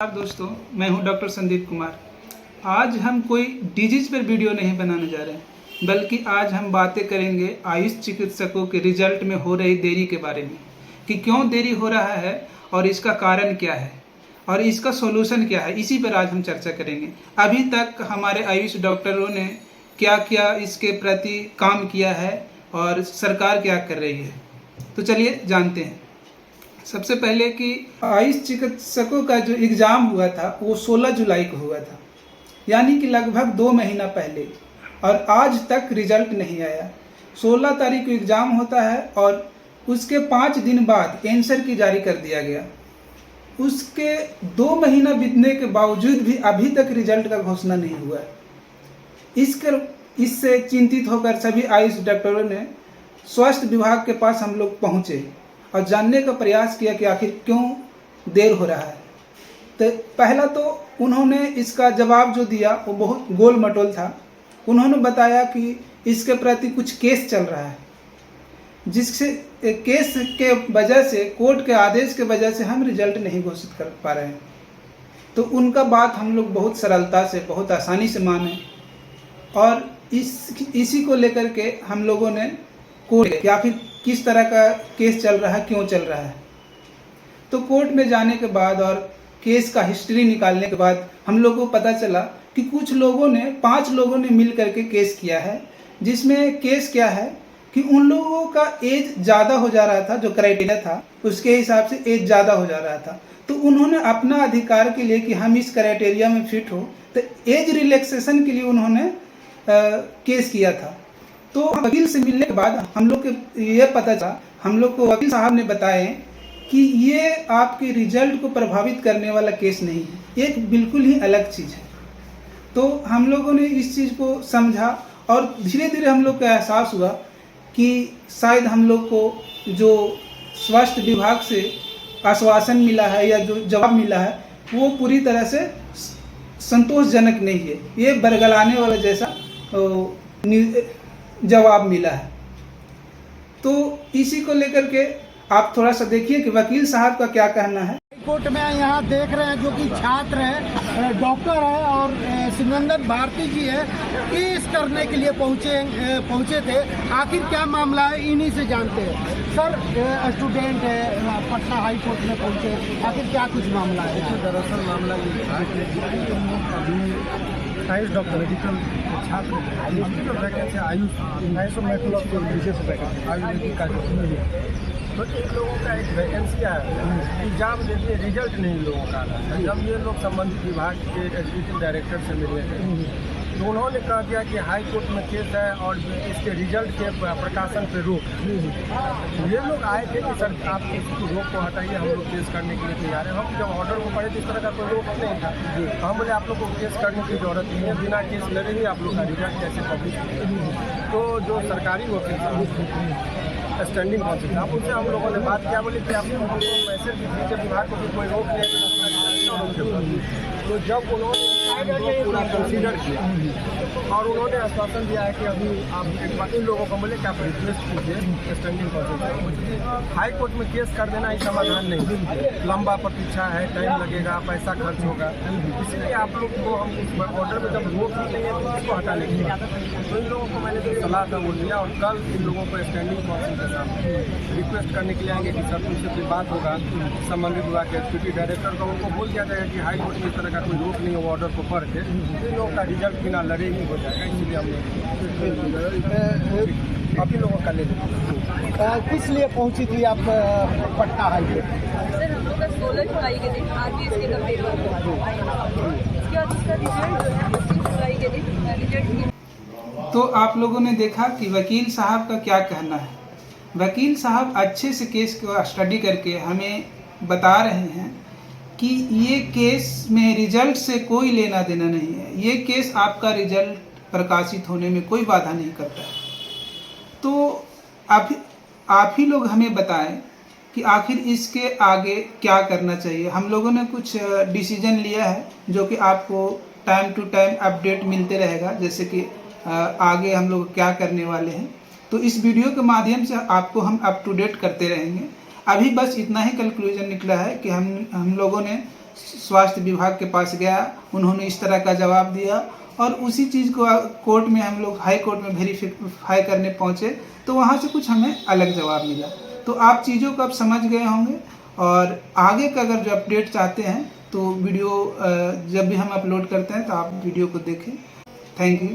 दोस्तों, मैं हूं डॉक्टर संदीप कुमार। आज हम कोई डिजीज पर वीडियो नहीं बनाने जा रहे हैं, बल्कि आज हम बातें करेंगे आयुष चिकित्सकों के रिजल्ट में हो रही देरी के बारे में कि क्यों देरी हो रहा है और इसका कारण क्या है और इसका सॉल्यूशन क्या है। इसी पर आज हम चर्चा करेंगे। अभी तक हमारे आयुष डॉक्टरों ने क्या क्या इसके प्रति काम किया है और सरकार क्या कर रही है, तो चलिए जानते हैं। सबसे पहले कि आयुष चिकित्सकों का जो एग्ज़ाम हुआ था वो 16 जुलाई को हुआ था, यानी कि लगभग 2 महीना पहले, और आज तक रिजल्ट नहीं आया। 16 तारीख को एग्ज़ाम होता है और उसके 5 दिन बाद आंसर की जारी कर दिया गया। उसके 2 महीना बीतने के बावजूद भी अभी तक रिजल्ट का घोषणा नहीं हुआ है। इससे चिंतित होकर सभी आयुष डॉक्टरों ने स्वास्थ्य विभाग के पास हम लोग पहुँचे और जानने का प्रयास किया कि आखिर क्यों देर हो रहा है। तो पहला तो उन्होंने इसका जवाब जो दिया वो बहुत गोल मटोल था। उन्होंने बताया कि इसके प्रति कुछ केस चल रहा है, जिससे केस के वजह से, कोर्ट के आदेश के वजह से हम रिजल्ट नहीं घोषित कर पा रहे हैं। तो उनका बात हम लोग बहुत सरलता से, बहुत आसानी से माने और इसी को लेकर के हम लोगों ने कोर्ट या फिर किस तरह का केस चल रहा है, क्यों चल रहा है। तो कोर्ट में जाने के बाद और केस का हिस्ट्री निकालने के बाद हम लोगों को पता चला कि कुछ लोगों ने, 5 लोगों ने मिल करके केस किया है, जिसमें केस क्या है कि उन लोगों का एज ज़्यादा हो जा रहा था, जो क्राइटेरिया था उसके हिसाब से एज ज़्यादा हो जा रहा था। तो उन्होंने अपना अधिकार के लिए कि हम इस क्राइटेरिया में फिट हो, तो एज रिलैक्सेशन के लिए उन्होंने केस किया था। तो वकील से मिलने के बाद हम लोग को ये पता चला, हम लोग को वकील साहब ने बताए कि ये आपके रिजल्ट को प्रभावित करने वाला केस नहीं है, एक बिल्कुल ही अलग चीज़ है। तो हम लोगों ने इस चीज़ को समझा और धीरे धीरे हम लोग को एहसास हुआ कि शायद हम लोग को जो स्वास्थ्य विभाग से आश्वासन मिला है या जो जवाब मिला है वो पूरी तरह से संतोषजनक नहीं है। ये बरगलाने वाला जैसा जवाब मिला है। तो इसी को लेकर के आप थोड़ा सा देखिए कि वकील साहब का क्या कहना है। कोर्ट में यहाँ देख रहे हैं जो कि छात्र है, डॉक्टर है और सिमरंदन भारती जी है, केस करने के लिए पहुँचे थे। आखिर क्या मामला है इन्हीं से जानते हैं। सर, स्टूडेंट है, पटना हाई कोर्ट में पहुँचे, आखिर क्या कुछ मामला है? दरअसल मामला ये था कि आयुष डॉक्टर मेडिकल छात्र medical vacancy Ayush medical of विशेष वैकेंसी आयुर्वेदिक का तो इन लोगों का एक वैकेंसी है, एग्जाम देते रिजल्ट नहीं लोगों का आता है। जब ये लोग संबंधित विभाग के एग्जीक्यूटिव डायरेक्टर से मिले थे तो उन्होंने कहा दिया कि हाई कोर्ट में केस है और इसके रिजल्ट के प्रकाशन पे रोक। ये लोग आए थे कि सर आप इसकी रोक को हटाइए, हम लोग केस करने के लिए तैयार हैं। हम जब ऑर्डर को पढ़े तो इस तरह का कोई रोक नहीं था। तो हम बोले आप लोग को केस करने की जरूरत नहीं है, बिना केस लड़े ही आप लोग का रिजल्ट कैसे पब्लिश। तो जो सरकारी वकील स्टैंडिंग काउंसिल था, उनसे हम लोगों ने बात किया, बोले कि आप लोगों को मैसेज दीजिए विभाग को कोई रोक नहीं। तो जब उन्होंने पूरा कंसीडर किया और उन्होंने आश्वासन दिया है कि अभी आप एक बार इन लोगों को बोले कि आप रिक्वेस्ट कीजिए स्टैंडिंग काउंसिल। हाई कोर्ट में केस कर देना ही समाधान नहीं, लंबा प्रतीक्षा है, टाइम लगेगा, पैसा खर्च होगा। इसलिए आप लोग को हम इस ऑर्डर में जब रोक नहीं है तो इसको हटाने के लिए तो इन लोगों को मैंने जो सलाह था वो दिया और कल इन लोगों को स्टैंडिंग काउंसिल के सामने रिक्वेस्ट करने के लिए आएंगे कि सर तुमसे कोई बात होगा संबंधित विभाग के एग्जीक्यूटिव डायरेक्टर को, उनको बोल दिया जाएगा कि हाई कोर्ट में इस तरह का कोई रोक नहीं है, वो ऑर्डर को पढ़ के इन लोगों का रिजल्ट बिना लड़े ही हो जाएगा। इसलिए हमने अभी लोगों का ले लिया। किस लिए पहुंची थी आप पटना हाई कोर्ट? सर, हम लोग का 16 जुलाई के दिन आज भी इसके का पेपर हुआ। उसके बाद उसका रिजल्ट जो है 25 जुलाई के दिन रिजल्ट। तो आप लोगों ने देखा कि वकील साहब का क्या कहना है। वकील साहब अच्छे से केस को स्टडी करके हमें बता रहे हैं कि ये केस में रिजल्ट से कोई लेना देना नहीं है, ये केस आपका रिजल्ट प्रकाशित होने में कोई बाधा नहीं करता है। तो आप ही लोग हमें बताएं कि आखिर इसके आगे क्या करना चाहिए। हम लोगों ने कुछ डिसीजन लिया है जो कि आपको टाइम टू टाइम अपडेट मिलते रहेगा, जैसे कि आगे हम लोग क्या करने वाले हैं। तो इस वीडियो के माध्यम से आपको हम अप टू डेट करते रहेंगे। अभी बस इतना ही कंक्लूजन निकला है कि हम लोगों ने स्वास्थ्य विभाग के पास गया, उन्होंने इस तरह का जवाब दिया और उसी चीज़ को कोर्ट में हम लोग हाई कोर्ट में वेरीफाई करने पहुँचे तो वहाँ से कुछ हमें अलग जवाब मिला। तो आप चीज़ों को अब समझ गए होंगे और आगे का अगर जो अपडेट चाहते हैं तो वीडियो जब भी हम अपलोड करते हैं तो आप वीडियो को देखें। Thank you.